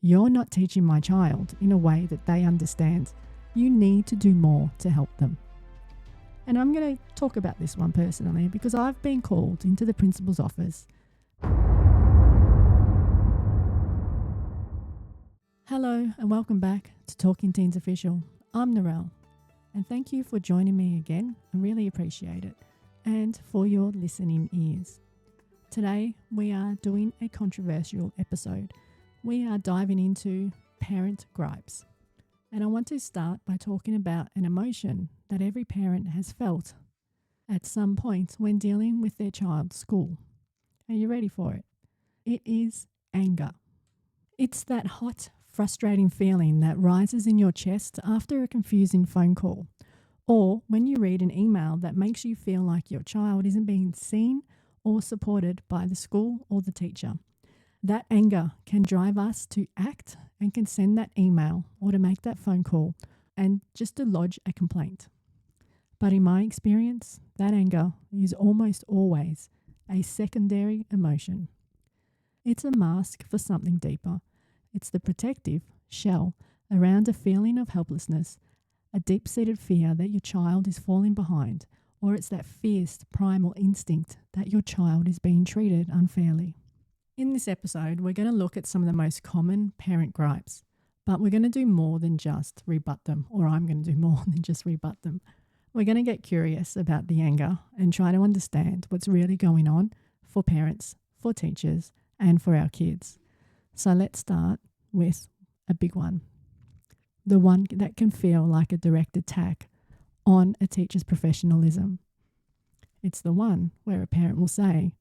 You're not teaching my child in a way that they understand. You need to do more to help them. And I'm going to talk about this one personally because I've been called into the principal's office. Hello and welcome back to Talking Teens Official. I'm Nural and thank you for joining me again. I really appreciate it, and for your listening ears. Today we are doing a controversial episode. We are diving into parent gripes. And I want to start by talking about an emotion that every parent has felt at some point when dealing with their child's school. Are you ready for it? It is anger. It's that hot, frustrating feeling that rises in your chest after a confusing phone call, or when you read an email that makes you feel like your child isn't being seen or supported by the school or the teacher. That anger can drive us to act and can send that email or to make that phone call and just to lodge a complaint. But in my experience, that anger is almost always a secondary emotion. It's a mask for something deeper. It's the protective shell around a feeling of helplessness, a deep-seated fear that your child is falling behind, or it's that fierce primal instinct that your child is being treated unfairly. In this episode, we're going to look at some of the most common parent gripes, but we're going to do more than just rebut them, or I'm going to do more than just rebut them. We're going to get curious about the anger and try to understand what's really going on for parents, for teachers, and for our kids. So let's start with a big one. The one that can feel like a direct attack on a teacher's professionalism. It's the one where a parent will say,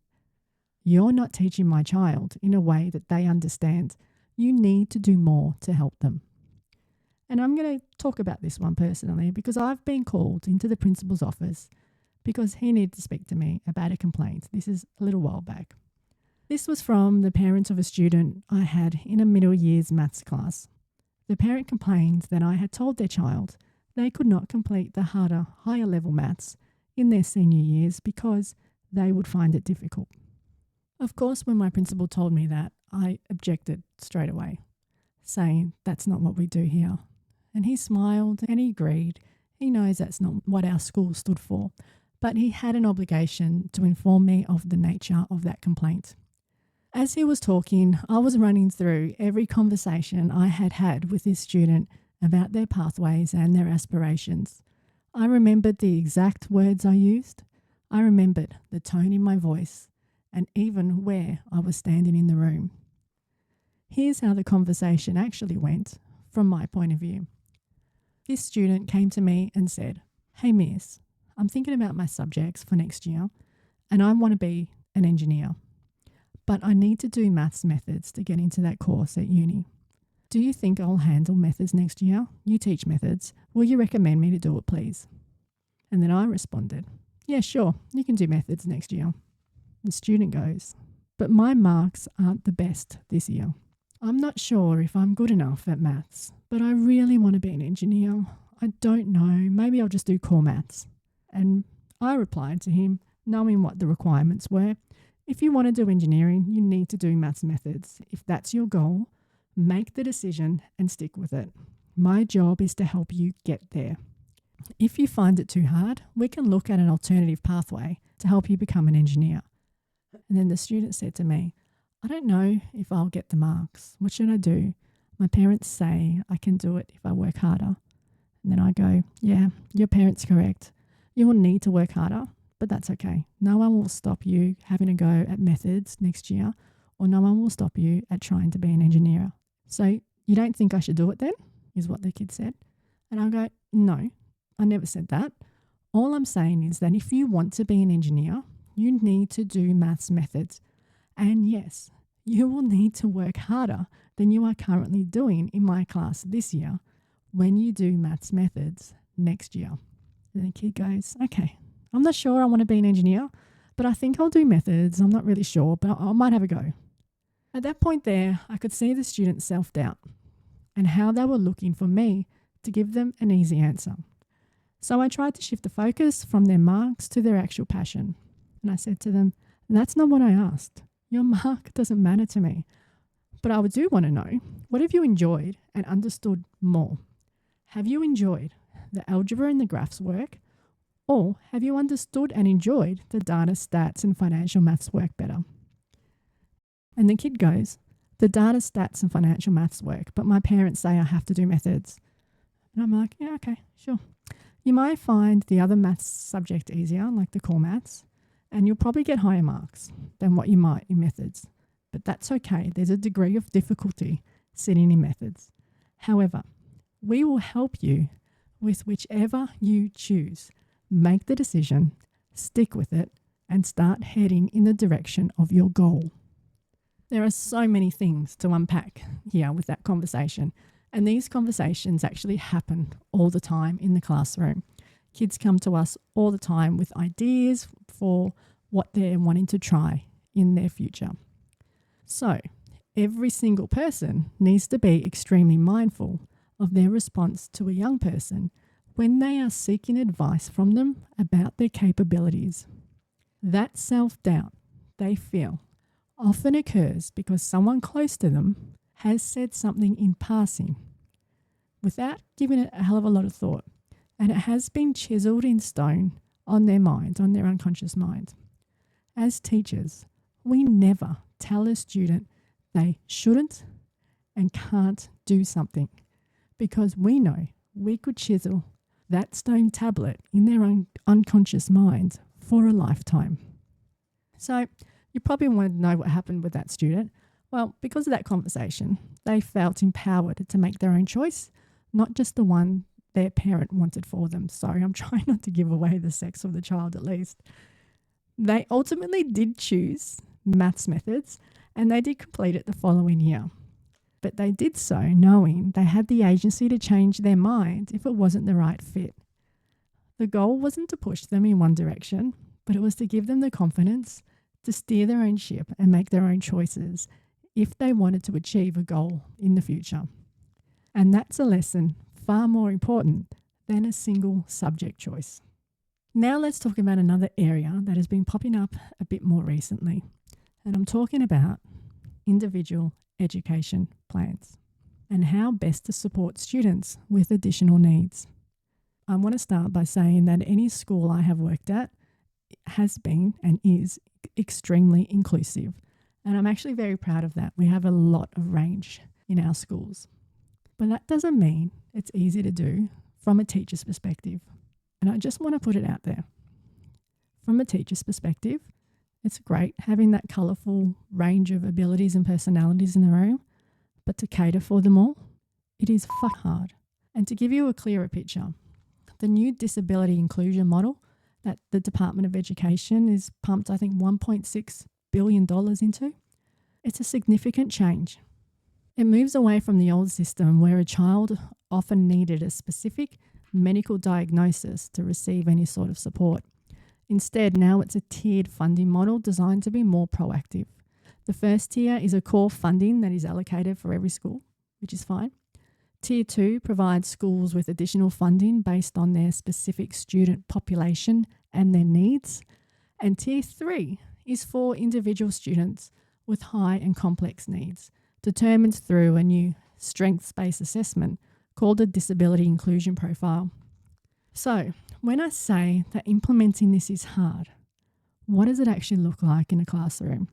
"You're not teaching my child in a way that they understand. You need to do more to help them." And I'm going to talk about this one personally because I've been called into the principal's office because he needed to speak to me about a complaint. This is a little while back. This was from the parent of a student I had in a middle years maths class. The parent complained that I had told their child they could not complete the harder, higher level maths in their senior years because they would find it difficult. Of course, when my principal told me that, I objected straight away, saying that's not what we do here. And he smiled and he agreed. He knows that's not what our school stood for, but he had an obligation to inform me of the nature of that complaint. As he was talking, I was running through every conversation I had had with this student about their pathways and their aspirations. I remembered the exact words I used. I remembered the tone in my voice and even where I was standing in the room. Here's how the conversation actually went from my point of view. This student came to me and said, "Hey miss, I'm thinking about my subjects for next year and I want to be an engineer, but I need to do maths methods to get into that course at uni. Do you think I'll handle methods next year? You teach methods. Will you recommend me to do it, please?" And then I responded, "Yeah, sure, you can do methods next year." The student goes, "But my marks aren't the best this year. I'm not sure if I'm good enough at maths, but I really want to be an engineer. I don't know, maybe I'll just do core maths." And I replied to him, knowing what the requirements were. If you want to do engineering, you need to do maths methods. If that's your goal, make the decision and stick with it. My job is to help you get there. If you find it too hard, we can look at an alternative pathway to help you become an engineer. And then the student said to me, "I don't know if I'll get the marks. What should I do? My parents say I can do it if I work harder." And then I go, "Yeah, your parents are correct. You will need to work harder, but that's okay. No one will stop you having a go at methods next year, or no one will stop you at trying to be an engineer. So you don't think I should do it then?" is what the kid said. And I go, "No, I never said that. All I'm saying is that if you want to be an engineer, you need to do maths methods. And yes, you will need to work harder than you are currently doing in my class this year when you do maths methods next year." And the kid goes, "Okay, I'm not sure I want to be an engineer, but I think I'll do methods. I'm not really sure, but I might have a go." At that point there, I could see the students' self-doubt and how they were looking for me to give them an easy answer. So I tried to shift the focus from their marks to their actual passion. And I said to them, "That's not what I asked. Your mark doesn't matter to me. But I do want to know, what have you enjoyed and understood more? Have you enjoyed the algebra and the graphs work? Or have you understood and enjoyed the data, stats, and financial maths work better? And the kid goes, the data, stats, and financial maths work, but my parents say I have to do methods. And I'm like, yeah, okay, sure. You might find the other maths subject easier, like the core maths, and you'll probably get higher marks than what you might in methods. But that's okay. There's a degree of difficulty sitting in methods. However, we will help you with whichever you choose. Make the decision, stick with it, and start heading in the direction of your goal. There are so many things to unpack here with that conversation, and these conversations actually happen all the time in the classroom. Kids come to us all the time with ideas for what they're wanting to try in their future. So, every single person needs to be extremely mindful of their response to a young person when they are seeking advice from them about their capabilities. That self-doubt they feel often occurs because someone close to them has said something in passing without giving it a hell of a lot of thought, and it has been chiseled in stone on their mind, on their unconscious mind. As teachers, we never tell a student they shouldn't and can't do something, because we know we could chisel that stone tablet in their own unconscious mind for a lifetime. So you probably want to know what happened with that student. Well, because of that conversation, they felt empowered to make their own choice, not just the one their parent wanted for them. Sorry, I'm trying not to give away the sex of the child at least. They ultimately did choose maths methods, and they did complete it the following year. But they did so knowing they had the agency to change their mind if it wasn't the right fit. The goal wasn't to push them in one direction, but it was to give them the confidence to steer their own ship and make their own choices if they wanted to achieve a goal in the future. And that's a lesson far more important than a single subject choice. Now let's talk about another area that has been popping up a bit more recently. And I'm talking about individual education plans and how best to support students with additional needs. I want to start by saying that any school I have worked at has been and is extremely inclusive. And I'm actually very proud of that. We have a lot of range in our schools. But that doesn't mean it's easy to do from a teacher's perspective. And I just want to put it out there. From a teacher's perspective, it's great having that colourful range of abilities and personalities in the room, but to cater for them all, it is hard. And to give you a clearer picture, the new disability inclusion model that the Department of Education is pumped, I think, $1.6 billion into, it's a significant change. It moves away from the old system where a child often needed a specific medical diagnosis to receive any sort of support. Instead, now it's a tiered funding model designed to be more proactive. The first tier is a core funding that is allocated for every school, which is fine. Tier 2 provides schools with additional funding based on their specific student population and their needs. And Tier 3 is for individual students with high and complex needs, determined through a new strengths-based assessment called a disability inclusion profile. So, when I say that implementing this is hard, what does it actually look like in a classroom?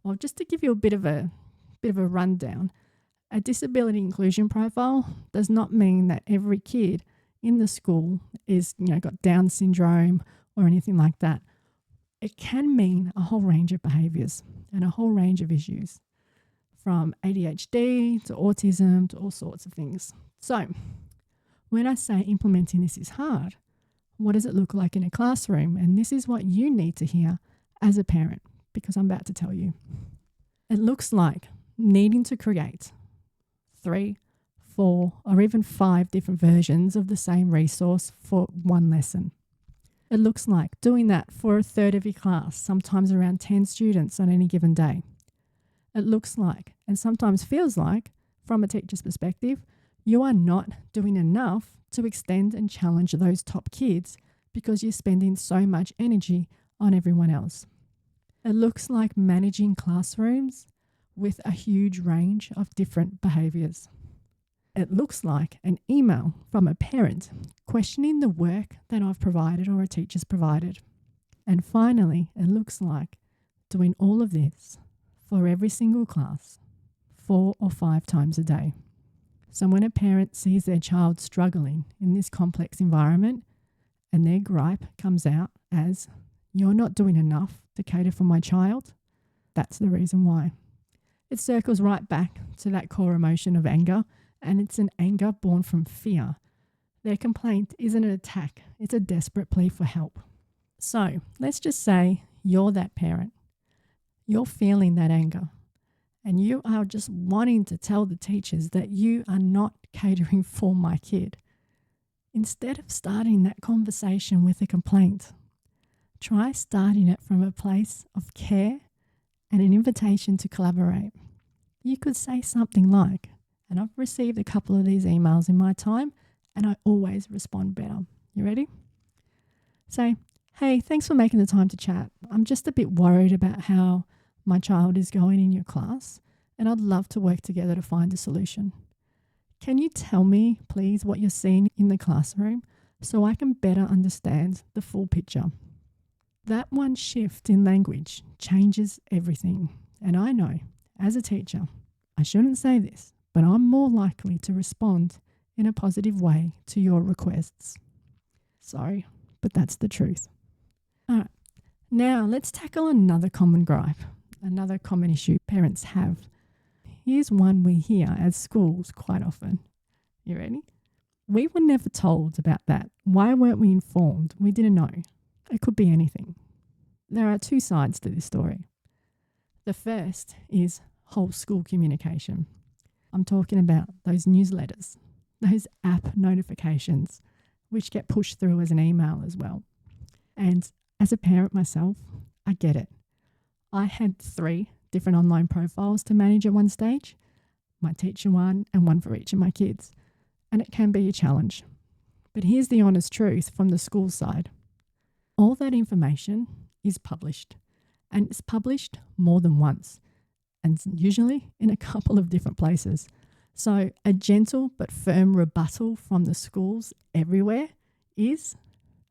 Well, just to give you a bit of a rundown, a disability inclusion profile does not mean that every kid in the school is, got Down syndrome or anything like that. It can mean a whole range of behaviours and a whole range of issues, from ADHD to autism to all sorts of things. So, when I say implementing this is hard, what does it look like in a classroom? And this is what you need to hear as a parent, because I'm about to tell you. It looks like needing to create 3, 4, or even 5 different versions of the same resource for one lesson. It looks like doing that for a third of your class, sometimes around 10 students on any given day. It looks like, and sometimes feels like, from a teacher's perspective, you are not doing enough to extend and challenge those top kids because you're spending so much energy on everyone else. It looks like managing classrooms with a huge range of different behaviours. It looks like an email from a parent questioning the work that I've provided or a teacher's provided. And finally, it looks like doing all of this for every single class 4 or 5 times a day. So when a parent sees their child struggling in this complex environment and their gripe comes out as, "You're not doing enough to cater for my child," that's the reason why. It circles right back to that core emotion of anger, and it's an anger born from fear. Their complaint isn't an attack, it's a desperate plea for help. So let's just say you're that parent. You're feeling that anger, and you are just wanting to tell the teachers that you are not catering for my kid. Instead of starting that conversation with a complaint, try starting it from a place of care and an invitation to collaborate. You could say something like, and I've received a couple of these emails in my time, and I always respond better. You ready? Say, "Hey, thanks for making the time to chat. I'm just a bit worried about how my child is going in your class, and I'd love to work together to find a solution. Can you tell me, please, what you're seeing in the classroom so I can better understand the full picture?" That one shift in language changes everything. And I know, as a teacher, I shouldn't say this, but I'm more likely to respond in a positive way to your requests. Sorry, but that's the truth. All right, now let's tackle another common gripe, another common issue parents have. Here's one we hear at schools quite often. You ready? "We were never told about that. Why weren't we informed? We didn't know." It could be anything. There are 2 sides to this story. The first is whole school communication. I'm talking about those newsletters, those app notifications, which get pushed through as an email as well. And as a parent myself, I get it. I had 3 different online profiles to manage at one stage, my teacher one and one for each of my kids. And it can be a challenge. But here's the honest truth from the school side. All that information is published, and it's published more than once, and usually in a couple of different places. So a gentle but firm rebuttal from the schools everywhere is,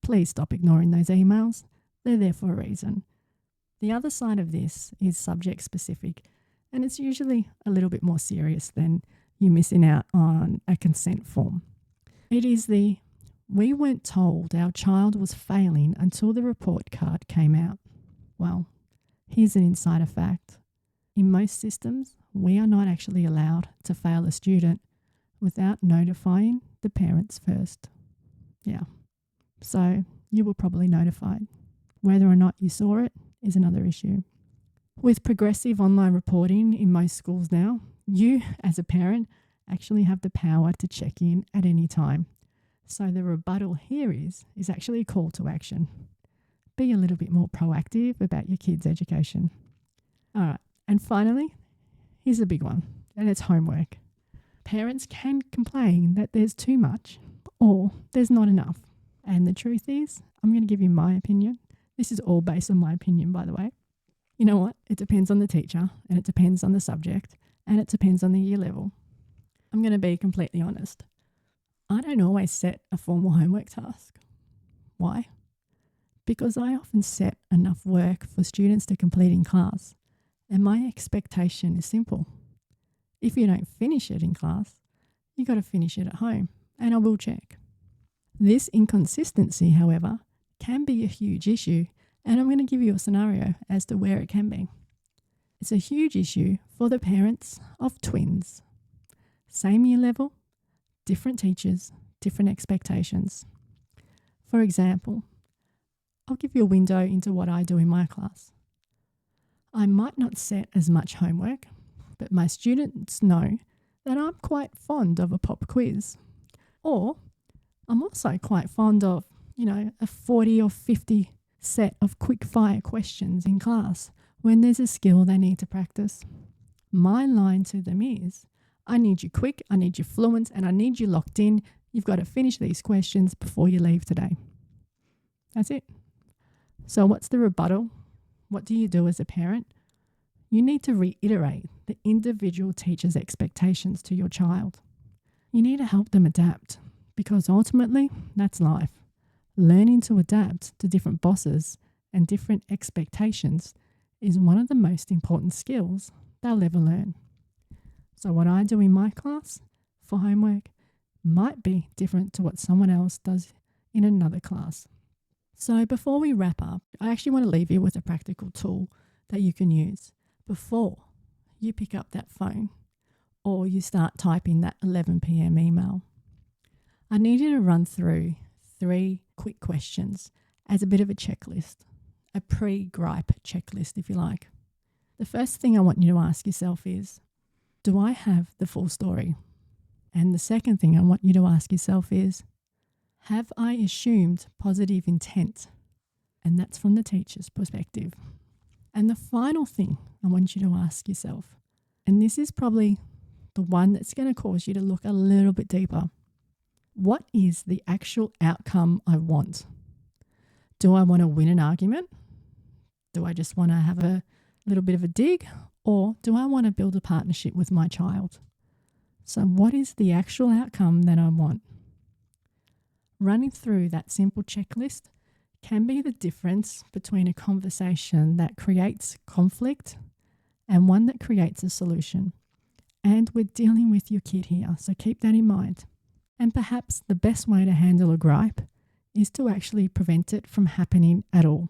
please stop ignoring those emails. They're there for a reason. The other side of this is subject specific, and it's usually a little bit more serious than you missing out on a consent form. It is the, "We weren't told our child was failing until the report card came out." Well, here's an insider fact. In most systems, we are not actually allowed to fail a student without notifying the parents first. Yeah, so you were probably notified. Whether or not you saw it is another issue. With progressive online reporting in most schools now, you as a parent actually have the power to check in at any time. So the rebuttal here is actually a call to action. Be a little bit more proactive about your kids' education. All right, and finally, here's a big one, and it's homework. Parents can complain that there's too much or there's not enough. And the truth is, I'm going to give you my opinion. This is all based on my opinion, by the way. You know what? It depends on the teacher, and it depends on the subject, and it depends on the year level. I'm going to be completely honest. I don't always set a formal homework task. Why? Because I often set enough work for students to complete in class, and my expectation is simple. If you don't finish it in class, you got to finish it at home, and I will check. This inconsistency, however, can be a huge issue, and I'm going to give you a scenario as to where it can be. It's a huge issue for the parents of twins. Same year level, different teachers, different expectations. For example, I'll give you a window into what I do in my class. I might not set as much homework, but my students know that I'm quite fond of a pop quiz. Or I'm also quite fond of, a 40 or 50 set of quick fire questions in class when there's a skill they need to practice. My line to them is, I need you quick, I need you fluent, and I need you locked in. You've got to finish these questions before you leave today. That's it. So what's the rebuttal? What do you do as a parent? you need to reiterate the individual teacher's expectations to your child. You need to help them adapt because ultimately that's life. Learning to adapt to different bosses and different expectations is one of the most important skills they'll ever learn. So what I do in my class for homework might be different to what someone else does in another class. So before we wrap up, I actually want to leave you with a practical tool that you can use before you pick up that phone or you start typing that 11 p.m. email. I need you to run through 3 quick questions as a bit of a checklist, a pre-gripe checklist if you like. The first thing I want you to ask yourself is, do I have the full story? And the second thing I want you to ask yourself is, have I assumed positive intent? And that's from the teacher's perspective. And the final thing I want you to ask yourself, and this is probably the one that's going to cause you to look a little bit deeper. What is the actual outcome I want? Do I want to win an argument? Do I just want to have a little bit of a dig? Or do I want to build a partnership with my child? So what is the actual outcome that I want? Running through that simple checklist can be the difference between a conversation that creates conflict and one that creates a solution. And we're dealing with your kid here, so keep that in mind. And perhaps the best way to handle a gripe is to actually prevent it from happening at all.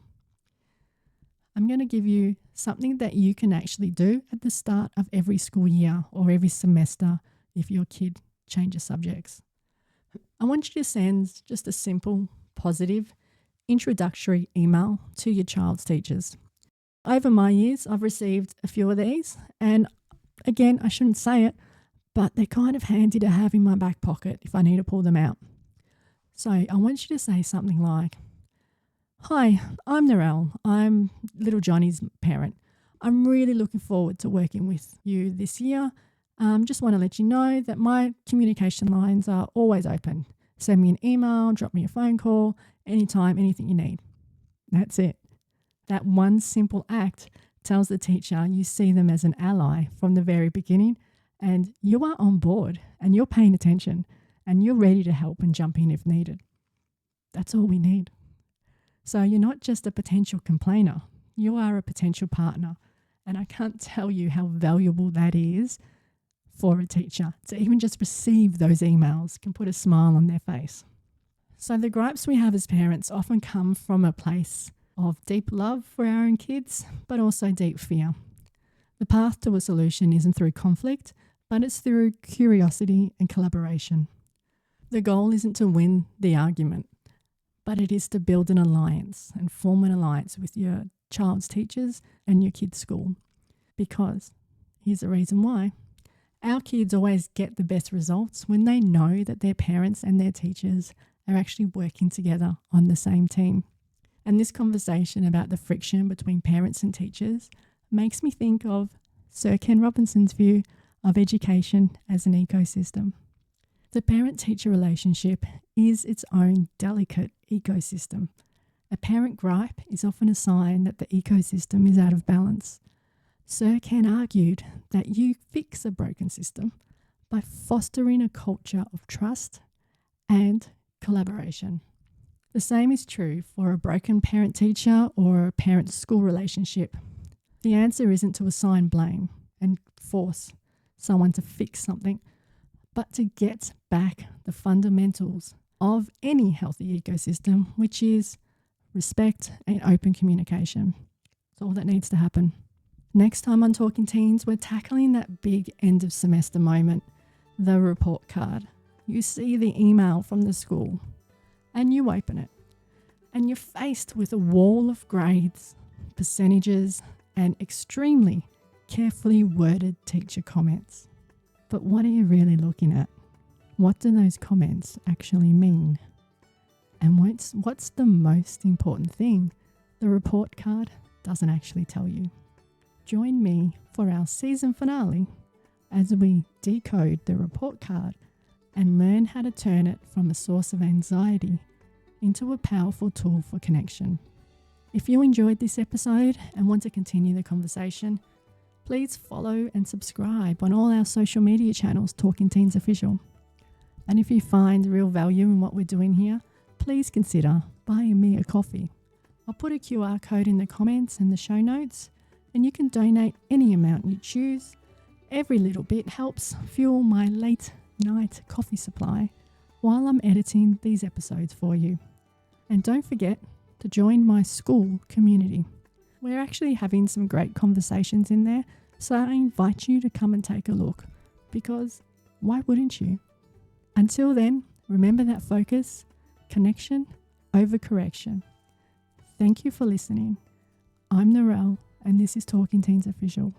I'm going to give you something that you can actually do at the start of every school year or every semester if your kid changes subjects. I want you to send just a simple, positive, introductory email to your child's teachers. Over my years, I've received a few of these, and again, I shouldn't say it, but they're kind of handy to have in my back pocket if I need to pull them out. So I want you to say something like, "Hi, I'm Nural. I'm little Johnny's parent. I'm really looking forward to working with you this year. Just want to let you know that my communication lines are always open. Send me an email, drop me a phone call, anytime, anything you need." That's it. That one simple act tells the teacher you see them as an ally from the very beginning and you are on board and you're paying attention and you're ready to help and jump in if needed. That's all we need. So you're not just a potential complainer, you are a potential partner. And I can't tell you how valuable that is for a teacher to even just receive those emails can put a smile on their face. So the gripes we have as parents often come from a place of deep love for our own kids, but also deep fear. The path to a solution isn't through conflict, but it's through curiosity and collaboration. The goal isn't to win the argument, but it is to build an alliance and form an alliance with your child's teachers and your kid's school. Because here's the reason why. Our kids always get the best results when they know that their parents and their teachers are actually working together on the same team. And this conversation about the friction between parents and teachers makes me think of Sir Ken Robinson's view of education as an ecosystem. The parent-teacher relationship is its own delicate ecosystem. A parent gripe is often a sign that the ecosystem is out of balance. Sir Ken argued that you fix a broken system by fostering a culture of trust and collaboration. The same is true for a broken parent-teacher or a parent-school relationship. The answer isn't to assign blame and force someone to fix something, but to get back the fundamentals of any healthy ecosystem, which is respect and open communication. It's all that needs to happen. Next time on Talking Teens, we're tackling that big end of semester moment, the report card. You see the email from the school and you open it and you're faced with a wall of grades, percentages, and extremely carefully worded teacher comments. But what are you really looking at? What do those comments actually mean? And what's the most important thing the report card doesn't actually tell you? Join me for our season finale as we decode the report card and learn how to turn it from a source of anxiety into a powerful tool for connection. If you enjoyed this episode and want to continue the conversation, Please follow and subscribe on all our social media channels, Talking Teens Official. And if you find real value in what we're doing here, please consider buying me a coffee. I'll put a QR code in the comments and the show notes, and you can donate any amount you choose. Every little bit helps fuel my late night coffee supply while I'm editing these episodes for you. And don't forget to join my school community. We're actually having some great conversations in there, so I invite you to come and take a look, because why wouldn't you? Until then, remember that focus, connection over correction. Thank you for listening. I'm Nural, and this is Talking Teens Official.